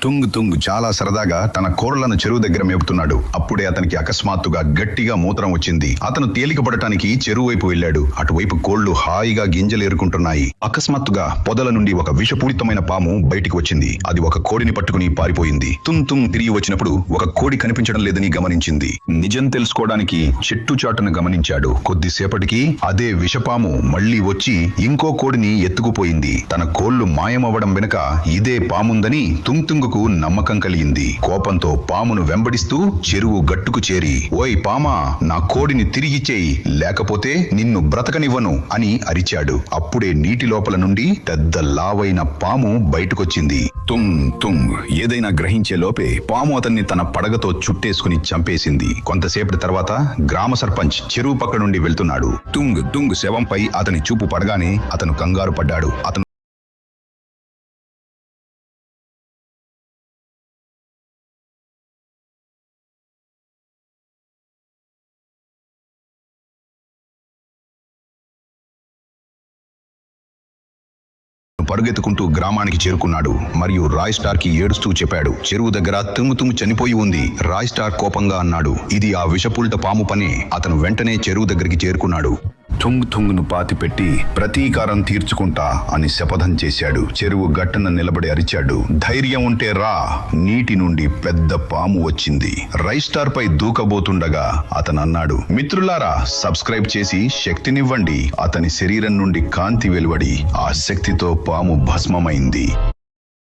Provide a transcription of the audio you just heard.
తుంగ్ తుంగ్ చాలా సరదాగా తన కోరలను చెరువు దగ్గర మేపుతున్నాడు. అప్పుడే అతనికి అకస్మాత్తుగా గట్టిగా మూత్రం వచ్చింది. అతను తేలిక పడటానికి చెరువు వైపు వెళ్లాడు. అటువైపు కోళ్లు హాయిగా గింజలు ఏరుకుంటున్నాయి. అకస్మాత్తుగా పొదల నుండి ఒక విషపూరితమైన పాము బయటికి వచ్చింది. అది ఒక కోడిని పట్టుకుని పారిపోయింది. తుంగ్ తుంగ్ తిరిగి వచ్చినప్పుడు ఒక కోడి కనిపించడం లేదని గమనించింది. నిజం తెలుసుకోవడానికి చెట్టు చాటును గమనించాడు. కొద్దిసేపటికి అదే విషపాము మళ్లీ వచ్చి ఇంకో కోడిని ఎత్తుకుపోయింది. తన కోళ్లు మాయమవ్వడం వెనుక ఇదే పాముందని తుంగ్ తుంగ్ నమ్మకం కలిగింది. కోపంతో పామును వెంబడిస్తూ చెరువు గట్టుకు చేరి, ఓయ్ పామా, నా కోడిని తిరిగిచ్చేయి, లేకపోతే నిన్ను బ్రతకనివ్వను అని అరిచాడు. అప్పుడే నీటి లోపల నుండి పెద్ద లావైన పాము బయటకొచ్చింది. తుంగ్ తుంగ్ ఏదైనా గ్రహించే లోపే పాము అతన్ని తన పడగతో చుట్టేసుకుని చంపేసింది. కొంతసేపటి తర్వాత గ్రామ సర్పంచ్ చెరువు పక్క నుండి వెళ్తున్నాడు. తుంగ్ తుంగ్ శవంపై అతని చూపు పడగానే అతను కంగారు పడ్డాడు. అతను పరుగెత్తుకుంటూ గ్రామానికి చేరుకున్నాడు మరియు రాయ్ స్టార్ కి ఏడుస్తూ చెప్పాడు, చెరువు దగ్గర తుంగు చనిపోయి ఉంది. రాయ్ స్టార్ కోపంగా అన్నాడు, ఇది ఆ విషపూరిత పాము పనే. అతను వెంటనే చెరువు దగ్గరికి చేరుకున్నాడు. తుంగును పాతిపెట్టి ప్రతీకారం తీర్చుకుంటా అని శపథం చేశాడు. చెరువు గట్టున నిలబడి అరిచాడు, ధైర్యం ఉంటే రా. నీటి నుండి పెద్ద పాము వచ్చింది. రైస్ స్టార్ పై దూకబోతుండగా అతను అన్నాడు, మిత్రులారా, సబ్స్క్రైబ్ చేసి శక్తినివ్వండి. అతని శరీరం నుండి కాంతి వెలువడి ఆ శక్తితో పాము భస్మమైంది.